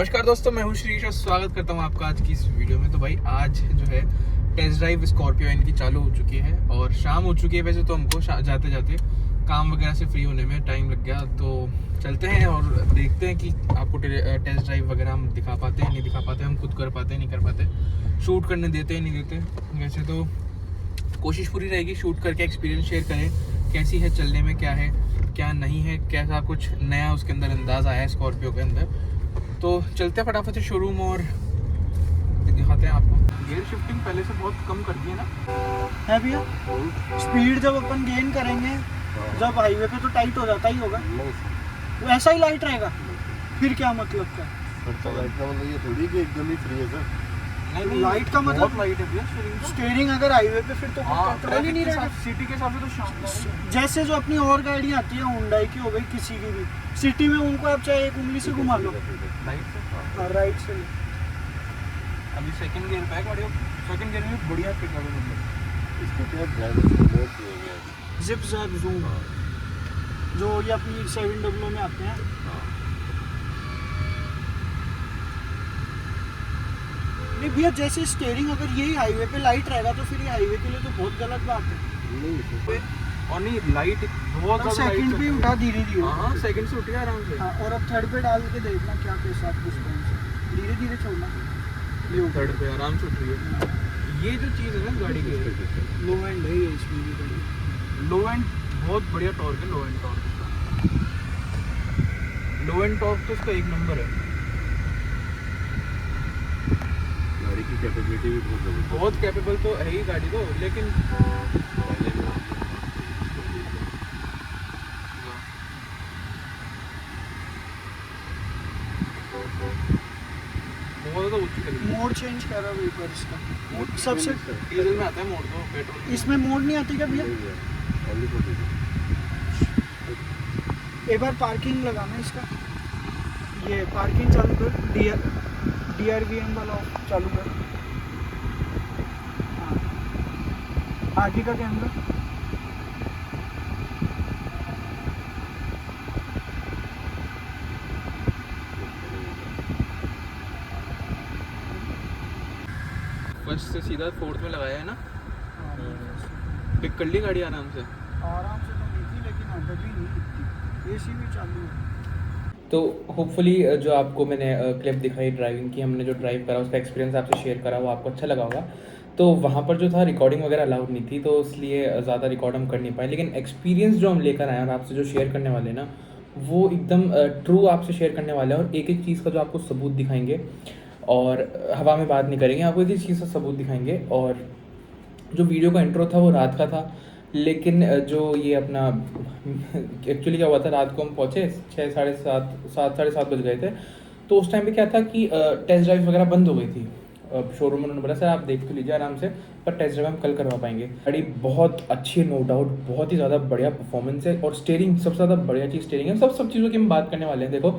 नमस्कार दोस्तों, मैं हूं श्रीश और स्वागत करता हूं आपका आज की इस वीडियो में। तो भाई आज जो है टेस्ट ड्राइव स्कॉर्पियो इनकी चालू हो चुकी है और शाम हो चुकी है। वैसे तो हमको जाते जाते काम वगैरह से फ्री होने में टाइम लग गया, तो चलते हैं और देखते हैं कि आपको टेस्ट ड्राइव वगैरह हम दिखा पाते हैं नहीं दिखा पाते, हम खुद कर पाते हैं नहीं कर पाते, शूट करने देते हैं नहीं देते। वैसे तो कोशिश पूरी रहेगी शूट करके एक्सपीरियंस शेयर करें, कैसी है चलने में, क्या है क्या नहीं है, कैसा कुछ नया उसके अंदर अंदाज़ आया है स्कॉर्पियो के अंदर। तो चलते हैं फटाफट से शोरूम और दिखाते हैं आपको। गियर शिफ्टिंग पहले से बहुत कम कर दी है ना, है भैया। स्पीड जब अपन गेन करेंगे जब हाईवे पे तो टाइट हो जाता ही होगा, वैसा ही लाइट रहेगा। फिर क्या मतलब का लाइट का मतलब ये थोड़ी कि एकदम ही फ्री है सर। नहीं लाइट का मतलब बहुत लाइट है भैया स्टीयरिंग अगर हाईवे पे फिर तो कंट्रोल ही नहीं रहेगा। सिटी के हिसाब से तो शानदार। जैसे जो अपनी और गाड़ियाँ आती है हुंडई की हो गई, किसी की भी सिटी में उनको आप चाहे एक उंगली से घुमा लो लाइट से राइट से। अभी सेकंड गियर पे गाड़ी, सेकंड गियर में बढ़िया पिकअप है। मतलब इसको क्या ड्राइवर सपोर्ट किया गया है। जिप जैप जूम जो ये अपनी 700 में आते हैं। नहीं भैया, जैसे स्टीयरिंग अगर यही हाईवे पे लाइट रहेगा तो फिर ये हाईवे के लिए तो बहुत गलत बात है। नहीं और नहीं लाइट बहुत अब ज़्यादा सेकंड पे उठा धीरे धीरे। हाँ सेकंड से उठ गया आराम से। हाँ, और अब थर्ड पे डाल के देखना क्या के साथ रिस्पॉन्स है, धीरे धीरे छोड़ना। ये थर्ड पे आराम से उठ रही है। ये जो चीज़ है ना गाड़ी की, लो एंड है ये इसमें भी बड़ी। लो एंड बहुत बढ़िया टॉर्क है। Low end torque, low end torque तो उसका एक नंबर है। गाड़ी की कैपेबिलिटी भी बहुत ज़बरदस्त है। बहुत कैपेबल तो है ही गाड़ी तो, लेकिन पहले में बहुत ज़्यादा उच्च करेगी। मोड चेंज कर रहा है ऊपर इसका सबसे। डीजल में आता है मोड तो, पेट्रोल इसमें मोड नहीं आती क्या भैया? Only for diesel. एक बार पार्किंग लगाना इसका, ये पार्किंग चालू कर, DRVM वाला चालू कर। हाँ, आगे का कैमरा फर्स्ट से सीधा फोर्थ में लगाया है ना। पिक कर ली गाड़ी आराम से। आराम से तो नहीं थी, लेकिन अभी भी नहीं दिखती। AC भी चालू है। तो होपफुली जो आपको मैंने क्लिप दिखाई ड्राइविंग की, हमने जो ड्राइव करा उसका एक्सपीरियंस आपसे शेयर करा, वो आपको अच्छा लगा होगा। तो वहाँ पर जो था रिकॉर्डिंग वगैरह अलाउड नहीं थी, तो इसलिए ज़्यादा रिकॉर्ड हम कर नहीं पाए। लेकिन एक्सपीरियंस जो हम लेकर आए और आपसे जो शेयर करने वाले हैं ना, वो एकदम ट्रू आपसे शेयर करने वाले हैं। और एक एक चीज़ का जो आपको सबूत दिखाएंगे, और हवा में बात नहीं करेंगे, आपको एक एक चीज़ का सबूत दिखाएंगे। और जो वीडियो का इंट्रो था वो रात का था, लेकिन जो ये अपना एक्चुअली क्या हुआ था, रात को हम पहुँचे 6 साढ़े सात बज गए थे। तो उस टाइम पे क्या था कि टेस्ट ड्राइव वगैरह बंद हो गई थी। शोरूम उन्होंने बोला सर आप देख तो लीजिए आराम से, पर टेस्ट ड्राइव हम कल करवा पाएंगे। गाड़ी बहुत अच्छी है, नो डाउट, बहुत ही ज़्यादा बढ़िया परफॉर्मेंस है। और स्टीयरिंग सबसे ज़्यादा बढ़िया चीज़ स्टीयरिंग है। सब चीज़ों की हम बात करने वाले हैं। देखो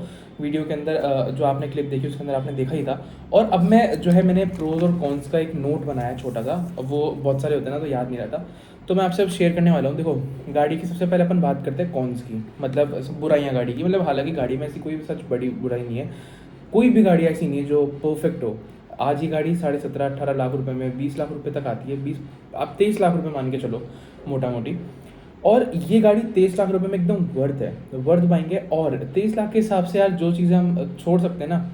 वीडियो के अंदर जो आपने क्लिप देखी उसके अंदर आपने देखा ही था। और अब मैं जो है मैंने प्रोज और कॉन्स का एक नोट बनाया छोटा सा, वो बहुत सारे होते हैं ना तो याद नहीं रहता, तो मैं आपसे अब शेयर करने वाला हूँ। देखो गाड़ी की सबसे पहले अपन बात करते हैं कॉन्स की, मतलब बुराइयाँ गाड़ी की। मतलब हालांकि गाड़ी में ऐसी कोई सच बड़ी बुराई नहीं है, कोई भी गाड़ी ऐसी नहीं है जो परफेक्ट हो। आज ही गाड़ी 17.5-18 लाख रुपए में 20 लाख रुपए तक आती है, 20 आप 23 लाख रुपए मान के चलो मोटा मोटी। और ये गाड़ी 23 लाख रुपए में एकदम वर्थ है, वर्थ पाएंगे। और 23 लाख के हिसाब से यार जो चीज़ें हम छोड़ सकते हैं ना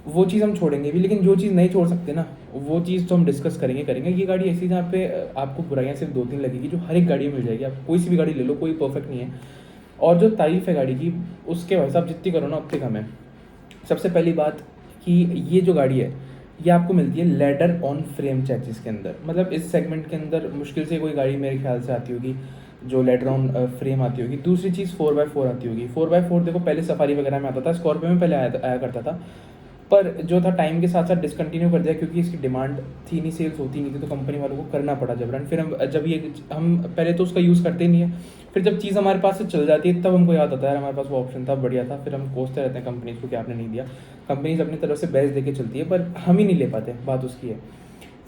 वो चीज़ हम छोड़ेंगे भी, लेकिन जो चीज़ नहीं छोड़ सकते ना वो चीज़ तो हम डिस्कस करेंगे। ये गाड़ी ऐसी जहाँ पे आपको बुराइयाँ सिर्फ 2-3 लगेगी, जो हर एक गाड़ी में मिल जाएगी। आप कोई सी भी गाड़ी ले लो, कोई परफेक्ट नहीं है। और जो तारीफ़ है गाड़ी की, उसके वैसे आप जितनी करो ना उतनी कम है। सबसे पहली बात कि ये जो गाड़ी है ये आपको मिलती है लेडर ऑन फ्रेम चैसिस के अंदर। मतलब इस सेगमेंट के अंदर मुश्किल से कोई गाड़ी मेरे ख्याल से आती होगी जो लेडर ऑन फ्रेम आती होगी। दूसरी चीज़ 4x4 आती होगी। 4x4 देखो पहले सफारी वगैरह में आता था, स्कॉर्पियो में पहले आया करता था, पर जो था टाइम के साथ साथ डिसकंटिन्यू कर दिया क्योंकि इसकी डिमांड थी नहीं, सेल्स होती नहीं थी, तो कंपनी वालों को करना पड़ा जबरन। फिर हम पहले तो उसका यूज़ करते नहीं है, फिर जब चीज़ हमारे पास से चल जाती है तब हमको याद आता है यार हमारे पास वो ऑप्शन था, बढ़िया था। फिर हम कोसते रहते हैं कंपनीज को कि आपने नहीं दिया। कंपनीज अपनी तरफ से बेस्ट दे के चलती है, पर हम ही नहीं ले पाते, बात उसकी है।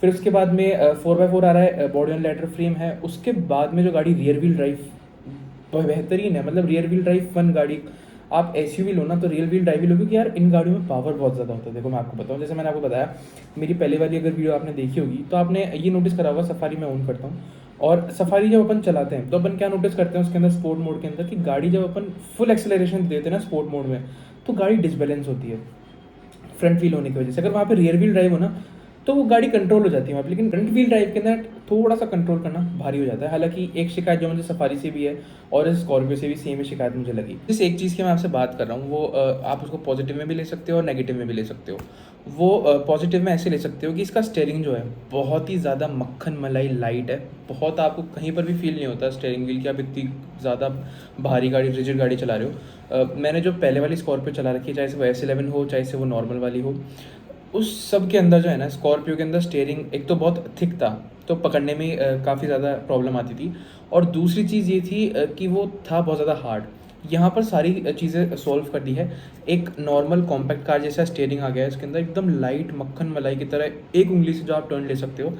फिर उसके बाद में 4x4 आ रहा है, बॉडी ऑन लेडर फ्रेम है। उसके बाद में जो गाड़ी रियर व्हील ड्राइव बेहतरीन है, मतलब रियर व्हील ड्राइव फन गाड़ी आप एसयूवी लो ना तो रियल व्हील ड्राइव ही लो, क्योंकि यार इन गाड़ियों में पावर बहुत ज़्यादा होता है। देखो मैं आपको बताऊँ, जैसे मैंने आपको बताया, मेरी पहले वाली अगर वीडियो आपने देखी होगी तो आपने ये नोटिस करा होगा, सफारी में ऑन करता हूँ और सफारी जब अपन चलाते हैं तो अपन क्या नोटिस करते हैं उसके अंदर, स्पोर्ट मोड के अंदर, कि गाड़ी जब अपन फुल एक्सेलरेशन देते हैं ना स्पोर्ट मोड में, तो गाड़ी डिसबैलेंस होती है फ्रंट व्हील होने की वजह से। अगर वहाँ पे रियर व्हील ड्राइव हो ना तो वो गाड़ी कंट्रोल हो जाती है वहाँ पे, लेकिन फ्रंट व्हील ड्राइव के अंदर थोड़ा सा कंट्रोल करना भारी हो जाता है। हालांकि एक शिकायत जो मुझे सफारी से भी है और इस स्कॉर्पियो से भी सेम ही शिकायत मुझे लगी। जिस एक चीज़ की मैं आपसे बात कर रहा हूँ वो आप उसको पॉजिटिव में भी ले सकते हो और नेगेटिव में भी ले सकते हो। वो पॉजिटिव में ऐसे ले सकते हो कि इसका स्टेयरिंग जो है बहुत ही ज़्यादा मक्खन मलाई लाइट है। बहुत आपको कहीं पर भी फील नहीं होता स्टेयरिंग व्हील की आप इतनी ज़्यादा भारी गाड़ी, रिजिड गाड़ी चला रहे हो। मैंने जो पहले वाली स्कॉर्पियो चला रखी है, चाहे से वो S11 हो चाहे से वो नॉर्मल वाली हो, उस सब के अंदर जो है ना स्कॉर्पियो के अंदर स्टीयरिंग एक तो बहुत थिक था, तो पकड़ने में काफ़ी ज़्यादा प्रॉब्लम आती थी, और दूसरी चीज़ ये थी कि वो था बहुत ज़्यादा हार्ड। यहाँ पर सारी चीज़ें सॉल्व कर दी है। एक नॉर्मल कॉम्पैक्ट कार जैसा स्टीयरिंग आ गया है इसके अंदर, एकदम लाइट मक्खन मलाई की तरह, एक उंगली से जो आप टर्न ले सकते हो,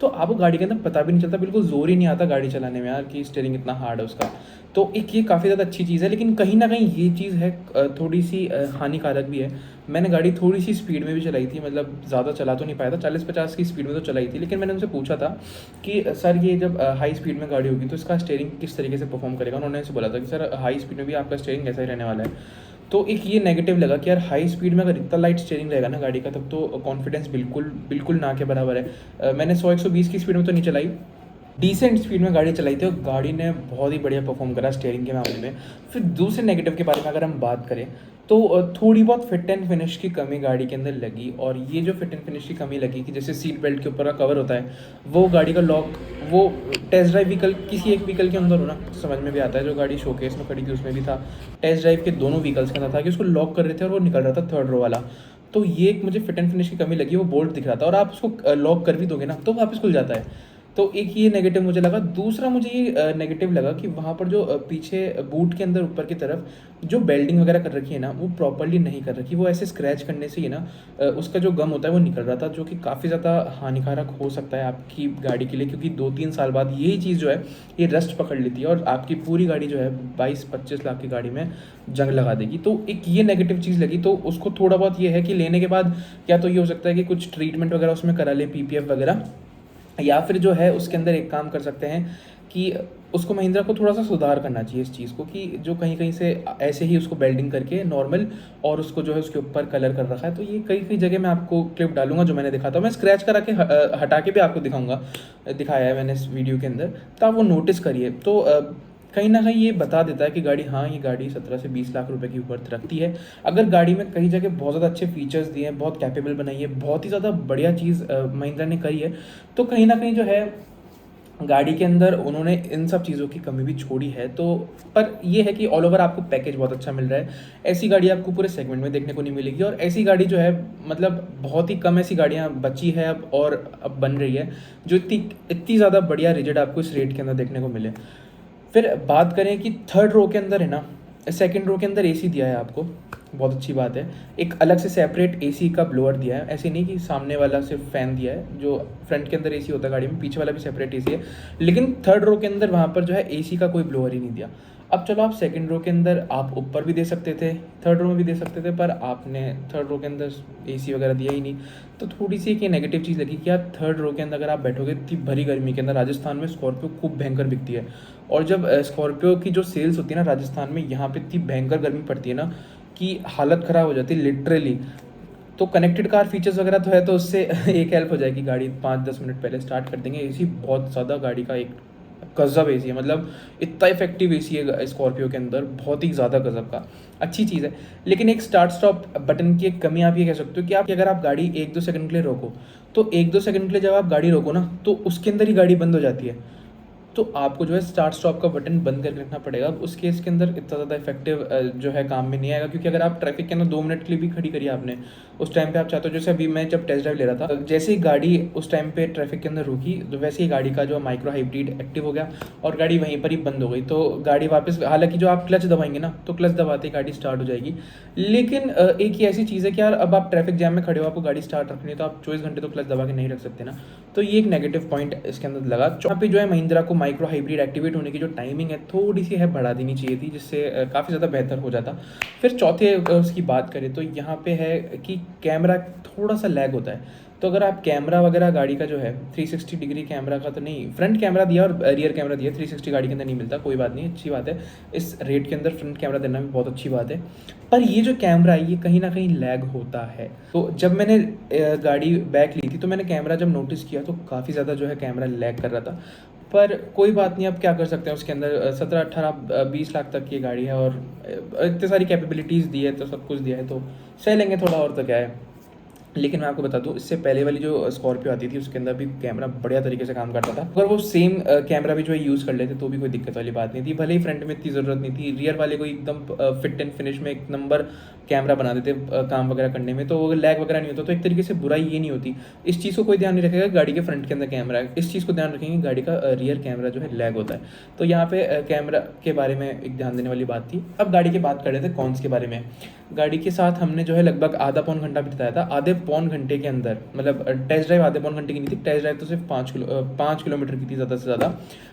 तो आपको गाड़ी के अंदर पता भी नहीं चलता, बिल्कुल जोर ही नहीं आता गाड़ी चलाने में यार कि स्टीयरिंग इतना हार्ड है उसका। तो एक ये काफ़ी ज़्यादा अच्छी चीज़ है, लेकिन कहीं ना कहीं ये चीज़ है थोड़ी सी हानिकारक भी है। मैंने गाड़ी थोड़ी सी स्पीड में भी चलाई थी, मतलब ज़्यादा चला तो नहीं पाया था, 40-50 की स्पीड में तो चलाई थी, लेकिन मैंने उनसे पूछा था कि सर ये जब हाई स्पीड में गाड़ी होगी तो इसका स्टीयरिंग किस तरीके से परफॉर्म करेगा। उन्होंने ऐसे बोला था कि सर हाई स्पीड में भी आपका स्टीयरिंग ऐसा ही रहने वाला है। तो एक ये नेगेटिव लगा कि यार हाई स्पीड में अगर इतना लाइट स्टीयरिंग रहेगा ना गाड़ी का, तब तो कॉन्फिडेंस बिल्कुल ना के बराबर है। मैंने 100-120 की स्पीड में तो नहीं चलाई, डिसेंट स्पीड में गाड़ी चलाई थी और गाड़ी ने बहुत ही बढ़िया परफॉर्म करा स्टीयरिंग के मामले में। फिर दूसरे नेगेटिव के बारे में अगर हम बात करें तो थोड़ी बहुत फिट एंड फिनिश की कमी गाड़ी के अंदर लगी। और ये जो फिट एंड फिनिश की कमी लगी कि जैसे सीट बेल्ट के ऊपर का कवर होता है, वो गाड़ी का लॉक, वो टेस्ट ड्राइव व्हीकल किसी एक व्हीकल के अंदर हो ना तो समझ में भी आता है। जो गाड़ी शोकेस में खड़ी थी उसमें भी था, टेस्ट ड्राइव के दोनों व्हीकल्स के अंदर था कि उसको लॉक कर रहे थे और वो निकल रहा था थर्ड रो वाला। तो ये एक मुझे फिट एंड फिनिश की कमी लगी, वो बोल्ट दिख रहा था, और आप उसको लॉक कर भी दोगे ना तो वापस खुल जाता है। तो एक ये नेगेटिव मुझे लगा। दूसरा मुझे ये नेगेटिव लगा कि वहाँ पर जो पीछे बूट के अंदर ऊपर की तरफ जो बेल्डिंग वगैरह कर रखी है ना, वो प्रॉपरली नहीं कर रखी। वो ऐसे स्क्रैच करने से ही ना उसका जो गम होता है वो निकल रहा था, जो कि काफ़ी ज़्यादा हानिकारक हो सकता है आपकी गाड़ी के लिए, क्योंकि 2-3 साल बाद यही चीज़ जो है ये रस्ट पकड़ लेती है और आपकी पूरी गाड़ी जो है 22-25 लाख की गाड़ी में जंग लगा देगी। तो एक ये नेगेटिव चीज़ लगी। तो उसको थोड़ा बहुत ये है कि लेने के बाद या तो ये हो सकता है कि कुछ ट्रीटमेंट वगैरह उसमें करा ले, PPF वगैरह, या फिर जो है उसके अंदर एक काम कर सकते हैं कि उसको महिंद्रा को थोड़ा सा सुधार करना चाहिए इस चीज़ को, कि जो कहीं से ऐसे ही उसको बेल्डिंग करके नॉर्मल और उसको जो है उसके ऊपर कलर कर रखा है। तो ये कई जगह मैं आपको क्लिप डालूंगा जो मैंने दिखाता हूँ, मैं स्क्रैच करा के हटा के भी आपको दिखाऊंगा, दिखाया है मैंने इस वीडियो के अंदर, तो आप वो नोटिस करिए। तो कहीं ना कहीं ये बता देता है कि गाड़ी, हाँ ये गाड़ी 17 से 20 लाख रुपए की वर्थ रखती है। अगर गाड़ी में कई जगह बहुत ज़्यादा अच्छे फीचर्स दिए हैं, बहुत कैपेबल बनाई है, बहुत ही ज़्यादा बढ़िया चीज़ महिंद्रा ने करी है, तो कहीं ना कहीं जो है गाड़ी के अंदर उन्होंने इन सब चीज़ों की कमी भी छोड़ी है। तो पर ये है कि ऑल ओवर आपको पैकेज बहुत अच्छा मिल रहा है। ऐसी गाड़ी आपको पूरे सेगमेंट में देखने को नहीं मिलेगी, और ऐसी गाड़ी जो है मतलब बहुत ही कम ऐसी गाड़ियाँ बची है अब, और अब बन रही है, जो इतनी ज़्यादा बढ़िया रिजिड आपको इस रेट के अंदर देखने को मिले। फिर बात करें कि थर्ड रो के अंदर है ना, सेकंड रो के अंदर AC दिया है आपको, बहुत अच्छी बात है। एक अलग से सेपरेट AC का ब्लोअर दिया है, ऐसे नहीं कि सामने वाला सिर्फ फ़ैन दिया है। जो फ्रंट के अंदर AC होता है गाड़ी में, पीछे वाला भी सेपरेट AC है, लेकिन थर्ड रो के अंदर वहाँ पर जो है AC का कोई ब्लोअर ही नहीं दिया। अब चलो आप सेकंड रो के अंदर आप ऊपर भी दे सकते थे, थर्ड रो में भी दे सकते थे, पर आपने थर्ड रो के अंदर AC वगैरह दिया ही नहीं। तो थोड़ी सी एक नेगेटिव चीज़ लगी कि यार थर्ड रो के अंदर अगर आप बैठोगे इतनी भरी गर्मी के अंदर, राजस्थान में स्कॉर्पियो खूब भयंकर बिकती है, और जब स्कॉर्पियो की जो सेल्स होती है ना राजस्थान में, यहाँ पे इतनी भयंकर गर्मी पड़ती है ना कि हालत ख़राब हो जाती है लिटरली। तो कनेक्टेड कार फीचर्स वगैरह तो है, तो उससे एक हेल्प हो जाएगी, गाड़ी 5-10 मिनट पहले स्टार्ट कर देंगे। AC बहुत ज़्यादा गाड़ी का एक गज़ब AC है, मतलब इतना इफेक्टिव AC है स्कॉर्पियो के अंदर, बहुत ही ज़्यादा गज़ब का, अच्छी चीज़ है। लेकिन एक स्टार्ट स्टॉप बटन की एक कमी आप ये कह सकते हो कि आप अगर आप गाड़ी 1-2 सेकंड के लिए रोको, तो 1-2 सेकंड के लिए जब आप गाड़ी रोको ना तो उसके अंदर ही गाड़ी बंद हो जाती है। तो आपको जो है स्टार्ट स्टॉप का बटन बंद करके रखना पड़ेगा। उस केस के अंदर इतना ज़्यादा इफेक्टिव जो है काम में नहीं आएगा, क्योंकि अगर आप ट्रैफिक के अंदर 2 मिनट के लिए भी खड़ी करी आपने, उस टाइम पे आप चाहते हो, जैसे अभी मैं जब टेस्ट ड्राइव ले रहा था, जैसे ही गाड़ी उस टाइम पे ट्रैफिक के अंदर रुकी, तो वैसे ही गाड़ी का जो माइक्रो हाइब्रिड एक्टिव हो गया और गाड़ी वहीं पर ही बंद हो गई। तो गाड़ी वापस, हालांकि जो आप क्लच दबाएंगे ना तो क्लच दबाते ही गाड़ी स्टार्ट हो जाएगी, लेकिन एक ही ऐसी चीज़ है कि यार अब आप ट्रैफिक जैम में खड़े हो, आपको गाड़ी स्टार्ट रखनी है, तो आप 24 घंटे तो क्लच दबा के नहीं रख सकते ना। तो ये एक नेगेटिव पॉइंट इसके अंदर लगा। जहाँ पे जो है महिंद्रा को माइक्रो हाइब्रिड एक्टिवेट होने की जो टाइमिंग है थोड़ी सी है बढ़ा देनी चाहिए थी, जिससे काफ़ी ज़्यादा बेहतर हो जाता। फिर चौथे अगर उसकी बात करें तो यहाँ पे है कि कैमरा थोड़ा सा लैग होता है। तो अगर आप कैमरा वगैरह गाड़ी का जो है 360 डिग्री कैमरा का तो नहीं, फ्रंट कैमरा दिया और रियर कैमरा दिया, 360 गाड़ी के अंदर नहीं मिलता, कोई बात नहीं, अच्छी बात है। इस रेट के अंदर फ्रंट कैमरा देना भी बहुत अच्छी बात है। पर ये जो कैमरा है ये कहीं ना कहीं लैग होता है। तो जब मैंने गाड़ी बैक ली थी तो मैंने कैमरा जब नोटिस किया तो काफ़ी ज़्यादा जो है कैमरा लैग कर रहा था। पर कोई बात नहीं, अब क्या कर सकते हैं, उसके अंदर 17-18-20 लाख तक की गाड़ी है और इतनी सारी कैपेबिलिटीज़ दी है, तो सब कुछ दिया है, तो सह लेंगे थोड़ा और, तो क्या है। लेकिन मैं आपको बता दूं, इससे पहले वाली जो स्कॉर्पियो आती थी उसके अंदर भी कैमरा बढ़िया तरीके से काम करता था। अगर वो सेम कैमरा भी जो है यूज़ कर लेते तो भी कोई दिक्कत वाली बात नहीं थी। भले ही फ्रंट में इतनी ज़रूरत नहीं थी, रियर वाले को एकदम फिट एंड फिनिश में एक नंबर कैमरा बना देते काम वगैरह करने में, तो वो लैग वगैरह नहीं होता। तो एक तरीके से बुराई ये नहीं होती। इस चीज़ को कोई ध्यान नहीं रखेगा गाड़ी के फ्रंट के अंदर कैमरा है, इस चीज़ को ध्यान रखेंगे गाड़ी का रियर कैमरा जो है लैग होता है। तो यहाँ पे कैमरा के बारे में एक ध्यान देने वाली बात थी। अब गाड़ी की बात कर रहे थे कॉन्स के बारे में। गाड़ी के साथ हमने जो है लगभग आधा पौन घंटा बिताया था। आधे पौन घंटे के अंदर, मतलब टेस्ट ड्राइव आधे पौन घंटे की नहीं थी, टेस्ट ड्राइव तो सिर्फ 5 किलोमीटर की थी, ज़्यादा से ज़्यादा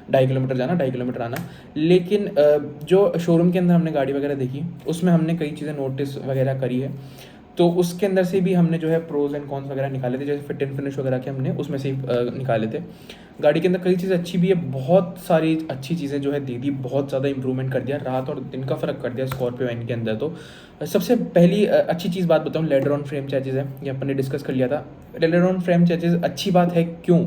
2.5 किलोमीटर जाना, 2.5 किलोमीटर आना। लेकिन जो शोरूम के अंदर हमने गाड़ी वगैरह देखी उसमें हमने कई चीज़ें नोटिस वगैरह करी है, तो उसके अंदर से भी हमने जो है प्रोज एंड कॉन्स वगैरह निकाले थे। जैसे फिट एंड फिनिश वगैरह के हमने उसमें से ही निकाले थे। गाड़ी के अंदर कई चीज़ें अच्छी भी है, बहुत सारी अच्छी चीज़ें जो है दे दी, बहुत ज़्यादा इंप्रूवमेंट कर दिया, रात और दिन का फ़र्क कर दिया स्कॉर्पियो एन के अंदर। तो सबसे पहली अच्छी चीज़ बात बताऊँ, लेडर ऑन फ्रेम चेंजेस है, ये अपन ने डिस्कस कर लिया था। लेडर ऑन फ्रेम चेंजेस अच्छी बात है, क्यों?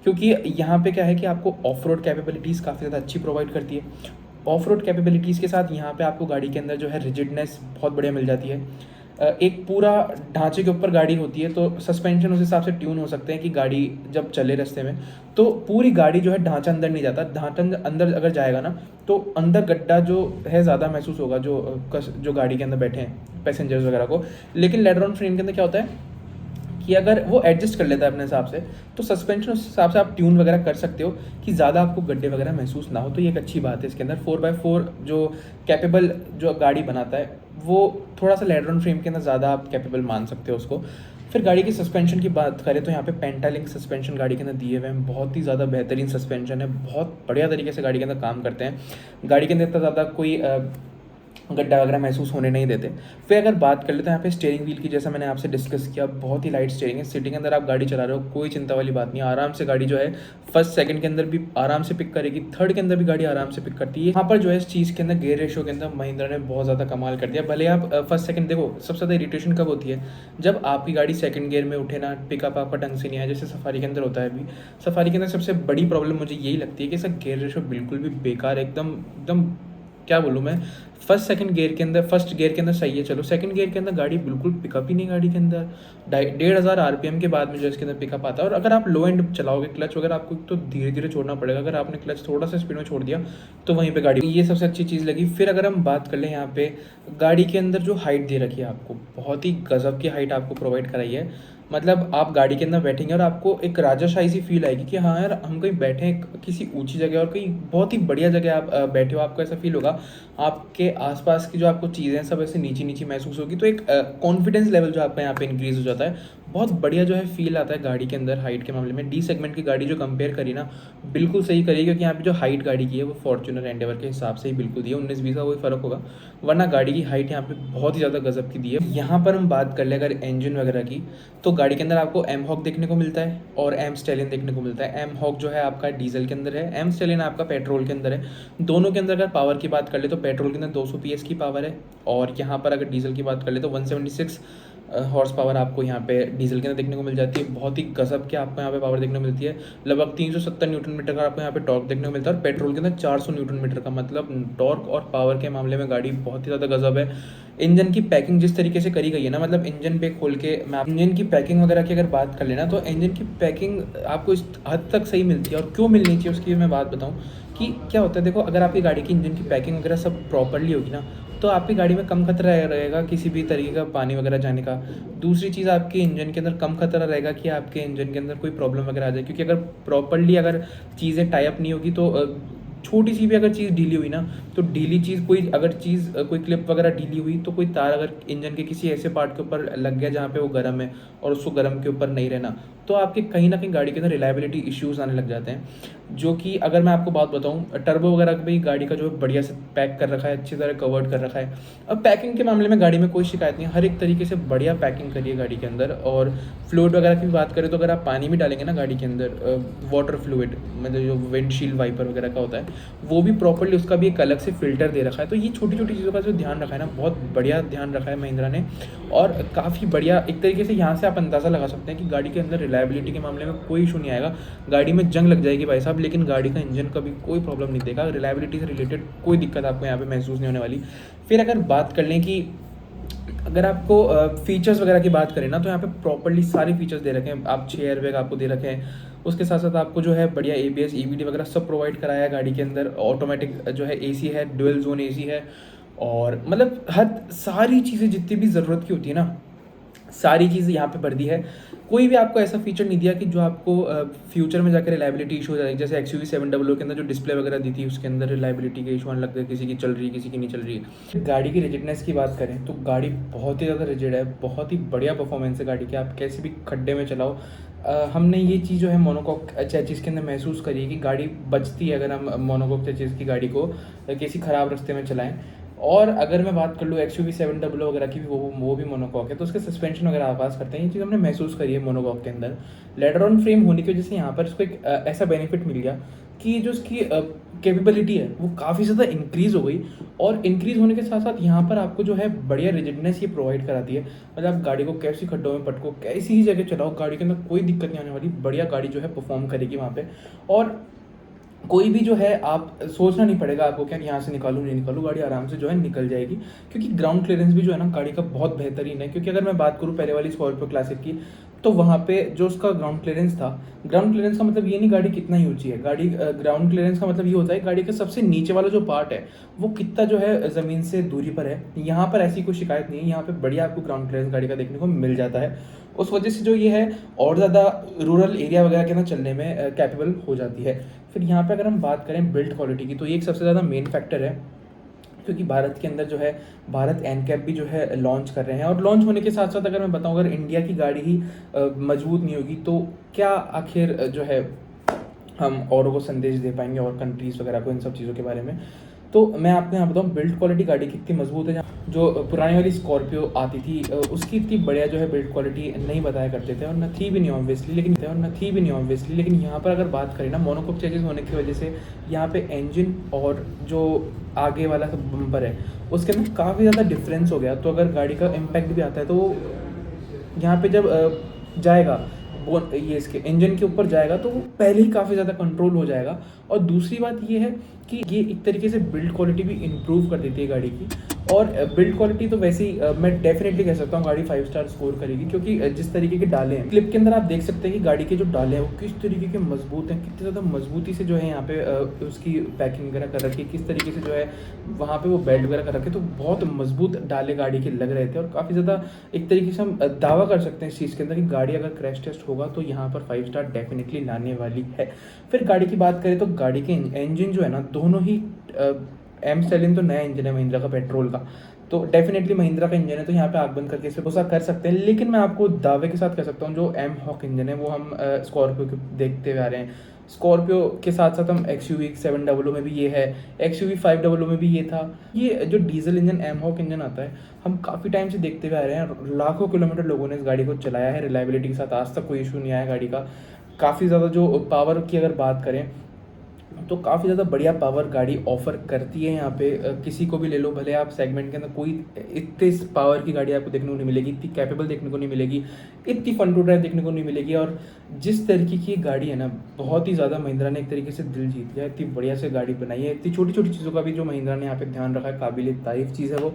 क्योंकि यहाँ पे क्या है कि आपको ऑफ रोड कैपेबिलिटीज़ काफ़ी ज़्यादा अच्छी प्रोवाइड करती है। ऑफ रोड कैपेबिलिटीज़ के साथ यहाँ पे आपको गाड़ी के अंदर जो है रिजिडनेस बहुत बढ़िया मिल जाती है। एक पूरा ढांचे के ऊपर गाड़ी होती है, तो सस्पेंशन उस हिसाब से ट्यून हो सकते हैं कि गाड़ी जब चले रास्ते में तो पूरी गाड़ी जो है ढांचा अंदर नहीं जाता। ढांचा अंदर अगर जाएगा ना तो अंदर गड्ढा जो है ज़्यादा महसूस होगा जो गाड़ी के अंदर बैठे हैं पैसेंजर्स वगैरह को। लेकिन लेडर ऑन फ्रेम के अंदर क्या होता है कि अगर वो एडजस्ट कर लेता है अपने हिसाब से, तो सस्पेंशन उस हिसाब से आप ट्यून वगैरह कर सकते हो कि ज़्यादा आपको गड्ढे वगैरह महसूस ना हो। तो ये एक अच्छी बात है इसके अंदर। 4x4 जो कैपेबल जो गाड़ी बनाता है वो थोड़ा सा लेडर ऑन फ्रेम के अंदर ज़्यादा आप कैपेबल मान सकते हो उसको। फिर गाड़ी की सस्पेंशन की बात करें तो यहाँ पे पेंटालिंक सस्पेंशन गाड़ी के अंदर दिए हुए हैं, बहुत ही ज़्यादा बेहतरीन सस्पेंशन है, बहुत बढ़िया तरीके से गाड़ी के अंदर काम करते हैं। गाड़ी के अंदर इतना ज़्यादा कोई गड्ढा वगैरह महसूस होने नहीं देते। फिर अगर बात कर लेते हैं यहाँ पे स्टीयरिंग व्हील की, जैसा मैंने आपसे डिस्कस किया, बहुत ही लाइट स्टीयरिंग है। सिटिंग के अंदर आप गाड़ी चला रहे हो, कोई चिंता वाली बात नहीं है, आराम से गाड़ी जो है फर्स्ट सेकंड के अंदर भी आराम से पिक करेगी, थर्ड के अंदर भी गाड़ी आराम से पिक करती है। यहाँ पर जो है इस चीज़ के अंदर गेयर रेशो के अंदर महिंद्रा ने बहुत ज़्यादा कमाल कर दिया। भले आप फर्स्ट सेकंड देखो, सबसे ज़्यादा इरिटेशन कब होती है जब आपकी गाड़ी सेकंड गियर में उठे ना, पिकअप आपका ढंग से नहीं आया, जैसे सफारी के अंदर होता है। अभी सफारी के अंदर सबसे बड़ी प्रॉब्लम मुझे यही लगती है कि सर गेयर रेशो बिल्कुल भी बेकार, एकदम क्या बोलूँ मैं, फर्स्ट गियर के अंदर सही है, चलो सेकंड गियर के अंदर गाड़ी बिल्कुल पिकअप ही नहीं। गाड़ी के अंदर 1,500 RPM के बाद में जो इसके अंदर पिकअप आता है। और अगर आप लो एंड चलाओगे क्लच वगैरह आपको तो धीरे धीरे छोड़ना पड़ेगा। अगर आपने क्लच थोड़ा सा स्पीड में छोड़ दिया तो वहीं पे गाड़ी, ये सबसे अच्छी चीज़ लगी। फिर अगर हम बात कर लें यहाँ पे गाड़ी के अंदर जो हाइट दे रखी है आपको, बहुत ही गजब की हाइट आपको प्रोवाइड कराई है। मतलब आप गाड़ी के अंदर बैठेंगे और आपको एक राजाशाही सी फील आएगी कि हाँ यार हम कहीं बैठे हैं किसी ऊंची जगह और कहीं बहुत ही बढ़िया जगह आप बैठे हो। आपको ऐसा फील होगा, आपके आसपास की जो आपको चीज़ें हैं सब ऐसे नीची नीची महसूस होगी। तो एक कॉन्फिडेंस लेवल जो आपका यहाँ पे इंक्रीज़ हो जाता है, बहुत बढ़िया जो है फील आता है गाड़ी के अंदर हाइट के मामले में। डी सेगमेंट की गाड़ी जो कंपेयर करी ना, बिल्कुल सही करी, क्योंकि यहाँ पे जो हाइट गाड़ी की है वो फॉर्च्यूनर एंडेवर के हिसाब से ही बिल्कुल दी है। 19-20 का कोई फ़र्क होगा, वरना गाड़ी की हाइट यहाँ पे बहुत ही ज़्यादा गजब की दी है। यहाँ पर हम बात कर ले अगर इंजन वगैरह की, तो गाड़ी के अंदर आपको एम हॉक देखने को मिलता है और एम स्टेलियन देखने को मिलता है। एम हॉक जो है आपका डीजल के अंदर है, एम स्टेलियन आपका पेट्रोल के अंदर है। दोनों के अंदर अगर पावर की बात कर ले तो पेट्रोल के अंदर 200 PS की पावर है, और यहाँ पर अगर डीजल की बात कर ले तो 176 हॉर्स पावर आपको यहाँ पे डीजल के अंदर देखने को मिल जाती है। बहुत ही गजब के आपको यहाँ पे पावर देखने को मिलती है। लगभग 370 न्यूटन मीटर का आपको यहाँ पे टॉर्क देखने को मिलता है, और पेट्रोल के अंदर 400 न्यूटन मीटर का। मतलब टॉर्क और पावर के मामले में गाड़ी बहुत ही ज़्यादा गजब है। इंजन की पैकिंग जिस तरीके से करी गई है ना, मतलब इंजन पे खोल के मैं इंजन की पैकिंग वगैरह की अगर बात कर लेना, तो इंजन की पैकिंग आपको इस हद तक सही मिलती है। और क्यों मिलनी चाहिए उसकी मैं बात बताऊँ कि क्या होता है। देखो, अगर आपकी गाड़ी की इंजन की पैकिंग वगैरह सब प्रॉपरली होगी ना, तो आपकी गाड़ी में कम खतरा रहेगा किसी भी तरीके का पानी वगैरह जाने का। दूसरी चीज़, आपके इंजन के अंदर कम खतरा रहेगा कि आपके इंजन के अंदर कोई प्रॉब्लम वगैरह आ जाए, क्योंकि अगर प्रॉपरली अगर चीज़ें टाई अप नहीं होगी तो छोटी सी भी अगर चीज़ ढीली हुई ना, तो ढीली चीज़ कोई क्लिप वगैरह ढीली हुई, तो कोई तार अगर इंजन के किसी ऐसे पार्ट के ऊपर लग गया जहाँ पे वो गर्म है और उसको गर्म के ऊपर नहीं रहना, तो आपके कहीं ना कहीं गाड़ी के अंदर रिलायबिलिटी इश्यूज़ आने लग जाते हैं, जो कि अगर मैं आपको बात बताऊं, टर्बो वगैरह भी गाड़ी का जो है बढ़िया से पैक कर रखा है, अच्छी तरह कवर्ड कर रखा है। अब पैकिंग के मामले में गाड़ी में कोई शिकायत नहीं है, हर एक तरीके से बढ़िया पैकिंग करी है गाड़ी के अंदर। और फ्लूइड वगैरह की भी बात करें तो अगर आप पानी भी डालेंगे ना गाड़ी के अंदर, वाटर फ्लूइड मतलब जो विंडशील्ड वाइपर वगैरह का होता है, वो भी प्रॉपर्ली उसका भी एक अलग से फ़िल्टर दे रखा है। तो ये छोटी छोटी चीज़ों का जो ध्यान रखा है ना, बहुत बढ़िया ध्यान रखा है महिंद्रा ने, और काफ़ी बढ़िया एक तरीके से यहाँ से आप अंदाज़ा लगा सकते हैं कि गाड़ी के अंदर रिलायबिलिटी के मामले में कोई इशू नहीं आएगा। गाड़ी में जंग लग जाएगी भाई साहब, लेकिन गाड़ी का इंजन का भी कोई प्रॉब्लम नहीं देगा। रिलायबिलिटी से रिलेटेड कोई दिक्कत आपको यहाँ पे महसूस नहीं होने वाली। फिर अगर बात कर लें कि अगर आपको फीचर्स वगैरह की बात करें ना, तो यहाँ पे प्रॉपर्ली सारे फीचर्स दे रखे हैं। आप 6 एयरबैग आपको दे रखे हैं, उसके साथ साथ आपको जो है बढ़िया ABS EBD वगैरह सब प्रोवाइड कराया है गाड़ी के अंदर। ऑटोमेटिक जो है AC है, डुअल जोन AC है, और मतलब हर सारी चीज़ें जितनी भी ज़रूरत की होती है ना, सारी चीज़ें यहाँ पे भर दी है। कोई भी आपको ऐसा फीचर नहीं दिया कि जो आपको फ्यूचर में जाकर रिलायबिलिटी इशू हो जाएगी। जैसे XUV 700 के अंदर जो डिस्प्ले वगैरह दी थी, उसके अंदर रिलायबिलिटी के इशू आने लग गए, किसी की चल रही है, किसी की नहीं चल रही है। गाड़ी की रिजिडनेस की बात करें तो गाड़ी बहुत ही ज़्यादा रिजिड है, बहुत ही बढ़िया परफॉर्मेंस है गाड़ी की। आप कैसे भी खड्डे में चलाओ, हमने ये चीज़ जो है मोनोकॉक चैसिस के अंदर महसूस करी है कि गाड़ी बचती है अगर हम मोनोकॉक चैसिस की गाड़ी को किसी ख़राब रास्ते में चलाएँ। और अगर मैं बात कर लूँ XUV 700 वगैरह की भी, वो भी मोनोकॉक है, तो उसके सस्पेंशन वगैरह आवाज़ करते हैं। ये चीज़ हमने महसूस करी है मोनोकॉक के अंदर। लेडर ऑन फ्रेम होने की वजह से यहाँ पर इसको एक ऐसा बेनिफिट मिल गया कि जो उसकी कैपेबिलिटी है वो काफ़ी ज़्यादा इंक्रीज़ हो गई। और इंक्रीज़ होने के साथ साथ यहाँ पर आपको जो है बढ़िया रिजिडनेस ये प्रोवाइड कराती है। मतलब आप गाड़ी को कैसी खड्डों में पटको, कैसी ही जगह चलाओ, गाड़ी के अंदर कोई दिक्कत नहीं आने वाली। बढ़िया गाड़ी जो है परफॉर्म करेगी वहाँ पर। और कोई भी जो है आप सोचना नहीं पड़ेगा आपको क्या यहाँ से निकालूँ नहीं निकालूँ, गाड़ी आराम से जो है निकल जाएगी। क्योंकि ग्राउंड क्लियरेंस भी जो है ना गाड़ी का बहुत बेहतरीन है। क्योंकि अगर मैं बात करूँ पहले वाली स्कॉर्पियो क्लासिक की, तो वहाँ पे जो उसका ग्राउंड क्लियरेंस था, ग्राउंड क्लियरेंस का मतलब ये नहीं गाड़ी कितना ही ऊंची है, गाड़ी ग्राउंड क्लियरेंस का मतलब ये होता है गाड़ी का सबसे नीचे वाला जो पार्ट है वो कितना जो है ज़मीन से दूरी पर है। यहाँ पर ऐसी कोई शिकायत नहीं है, यहाँ पे बढ़िया आपको ग्राउंड क्लियरेंस गाड़ी का देखने को मिल जाता है। उस वजह से जो ये है और ज़्यादा रूरल एरिया वगैरह के अंदर चलने में कैपेबल हो जाती है। फिर यहाँ पे अगर हम बात करें बिल्ड क्वालिटी की, तो ये एक सबसे ज़्यादा मेन फैक्टर है। क्योंकि भारत के अंदर जो है भारत NCAP भी जो है लॉन्च कर रहे हैं। और लॉन्च होने के साथ साथ अगर मैं बताऊँ, अगर इंडिया की गाड़ी ही मजबूत नहीं होगी तो क्या आखिर जो है हम औरों को संदेश दे पाएंगे और कंट्रीज़ वगैरह को इन सब चीज़ों के बारे में। तो मैं आपको यहाँ बताऊँ बिल्ड क्वालिटी गाड़ी की कितनी मजबूत है। जो पुरानी वाली स्कॉर्पियो आती थी उसकी इतनी बढ़िया जो है बिल्ड क्वालिटी नहीं बताया करते थे, और न थी भी नहीं ऑब्वियसली, लेकिन यहाँ पर अगर बात करें ना, मोनोकॉक चेसिस होने की वजह से यहाँ पे इंजन और जो आगे वाला बम्पर है उसके अंदर काफ़ी ज़्यादा डिफरेंस हो गया। तो अगर गाड़ी का इम्पैक्ट भी आता है तो यहाँ पे जब जाएगा ये इसके इंजन के ऊपर जाएगा तो वो पहले ही काफ़ी ज़्यादा कंट्रोल हो जाएगा। और दूसरी बात ये है कि ये एक तरीके से बिल्ड क्वालिटी भी इम्प्रूव कर देती है गाड़ी की। और बिल्ड क्वालिटी तो वैसे ही मैं डेफिनेटली कह सकता हूँ गाड़ी 5 स्टार स्कोर करेगी। क्योंकि जिस तरीके के डाले हैं क्लिप के अंदर आप देख सकते हैं कि गाड़ी के जो डाले हैं वो किस तरीके के मजबूत हैं, कितनी ज़्यादा मजबूती से जो है यहाँ पे उसकी पैकिंग वगैरह कर रखी है, किस तरीके से जो है वहाँ पे वो बेल्ट वगैरह कर रखे, तो बहुत मजबूत डाले गाड़ी के लग रहे थे। और काफ़ी ज़्यादा एक तरीके से हम दावा कर सकते हैं इस चीज़ के अंदर कि गाड़ी अगर क्रैश टेस्ट होगा तो यहाँ पर 5 स्टार डेफिनेटली लाने वाली है। फिर गाड़ी की बात करें तो गाड़ी के इंजन जो है ना, दोनों ही M स्टाइलिन तो नया इंजन है महिंद्रा का पेट्रोल का, तो डेफिनेटली महिंद्रा का इंजन है, तो यहाँ पे आग बंद करके इसे भरोसा कर सकते हैं। लेकिन मैं आपको दावे के साथ कह सकता हूँ जो M-Hawk इंजन है वो हम स्कॉर्पियो के देखते हुए आ रहे हैं। स्कॉर्पियो के साथ साथ हम XUV 700 में भी ये है, XUV 500 में भी ये था। ये जो डीजल इंजन M-Hawk इंजन आता है हम काफ़ी टाइम से देखते हुए आ रहे हैं। लाखों किलोमीटर लोगों ने इस गाड़ी को चलाया है, रिलायबिलिटी के साथ आज तक कोई इशू नहीं आया गाड़ी का। काफ़ी ज़्यादा जो पावर की अगर बात करें तो काफ़ी ज़्यादा बढ़िया पावर गाड़ी ऑफर करती है। यहाँ पे किसी को भी ले लो, भले आप सेगमेंट के अंदर, कोई इतने पावर की गाड़ी आपको देखने को नहीं मिलेगी, इतनी कैपेबल देखने को नहीं मिलेगी, इतनी फन टू ड्राइव देखने को नहीं मिलेगी। और जिस तरीके की गाड़ी है ना, बहुत ही ज़्यादा महिंद्रा ने एक तरीके से दिल जीत लिया, इतनी बढ़िया से गाड़ी बनाई है। इतनी छोटी छोटी चीज़ों का भी जो महिंद्रा ने यहाँ पे ध्यान रखा है, काबिल तारीफ चीज़ है वो।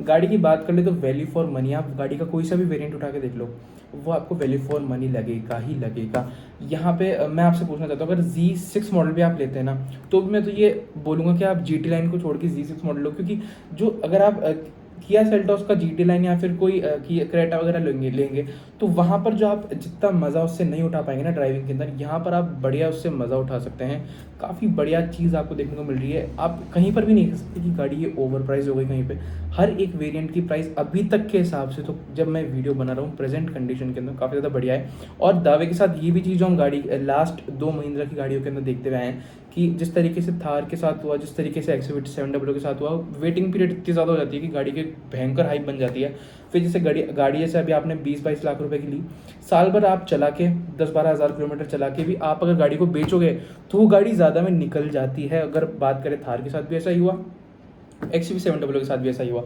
गाड़ी की बात कर ले तो वैल्यू फॉर मनी, आप गाड़ी का कोई सा भी वेरिएंट उठा के देख लो, वो आपको वैल्यू फॉर मनी लगेगा ही लगेगा। यहाँ पे मैं आपसे पूछना चाहता हूँ, अगर Z6 मॉडल भी आप लेते हैं ना, तो मैं तो ये बोलूँगा कि आप GT लाइन को छोड़ के Z6 मॉडल लो। क्योंकि जो अगर आप किया सेल्टॉस का GT लाइन या फिर कोई किया क्रेटा वगैरह लेंगे तो वहाँ पर जो आप जितना मज़ा उससे नहीं उठा पाएंगे ना ड्राइविंग के अंदर, यहाँ पर आप बढ़िया उससे मज़ा उठा सकते हैं। काफ़ी बढ़िया चीज़ आपको देखने को मिल रही है। आप कहीं पर भी नहीं कह सकते कि गाड़ी ये ओवर प्राइस हो गई कहीं पे। हर एक वेरिएंट की प्राइस अभी तक के हिसाब से, तो जब मैं वीडियो बना रहा हूँ प्रेजेंट कंडीशन के अंदर, काफ़ी ज़्यादा बढ़िया है। और दावे के साथ ये भी चीज़ जो हम गाड़ी लास्ट 2 महिंद्रा की गाड़ियों के अंदर देखते हुए हैं कि जिस तरीके से थार के साथ हुआ, जिस तरीके से XUV 700 के साथ हुआ, वेटिंग पीरियड इतनी ज़्यादा हो जाती है कि गाड़ी की भयंकर हाइप बन जाती है। फिर जैसे गाड़ी जैसे अभी आपने 20-22 लाख रुपए की ली, साल भर आप चला के 10-12 हज़ार किलोमीटर चला के भी आप अगर गाड़ी को बेचोगे तो वो गाड़ी ज़्यादा में निकल जाती है। अगर बात करें थार के साथ भी ऐसा ही हुआ, XUV 700 के साथ भी ऐसा ही हुआ।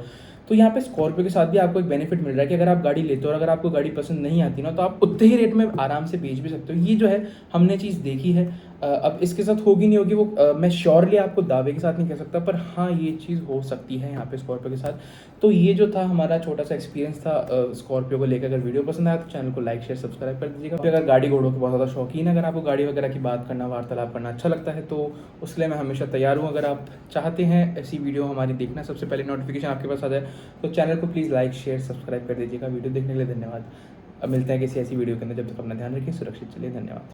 तो यहाँ पे स्कॉर्पियो के साथ भी आपको एक बेनिफिट मिल रहा है कि अगर आप गाड़ी लेते हो और अगर आपको गाड़ी पसंद नहीं आती ना, तो आप उतने ही रेट में आराम से बेच भी सकते हो। ये जो है हमने चीज़ देखी है। अब इसके साथ होगी नहीं होगी वो मैं श्योरली आपको दावे के साथ नहीं कह सकता, पर हाँ ये चीज़ हो सकती है यहाँ पे स्कॉर्पियो के साथ। तो ये जो था हमारा छोटा सा एक्सपीरियंस था स्कॉर्पियो को लेकर। अगर वीडियो पसंद आया तो चैनल को लाइक शेयर सब्सक्राइब कर दीजिएगा। फिर अगर गाड़ी घोड़ों के बहुत ज़्यादा शौकीन है, अगर आपको गाड़ी वगैरह की बात करना, वार्तालाप करना अच्छा लगता है, तो उसके लिए मैं हमेशा तैयार हूँ। अगर आप चाहते हैं ऐसी वीडियो हमारी देखना, सबसे पहले नोटिफिकेशन आपके पास आ जाए, तो चैनल को प्लीज़ लाइक शेयर सब्सक्राइब कर दीजिएगा। वीडियो देखने के लिए धन्यवाद। अब मिलते हैं किसी ऐसी वीडियो के अंदर, जब तक अपना ध्यान रखिए, सुरक्षित चलिए, धन्यवाद।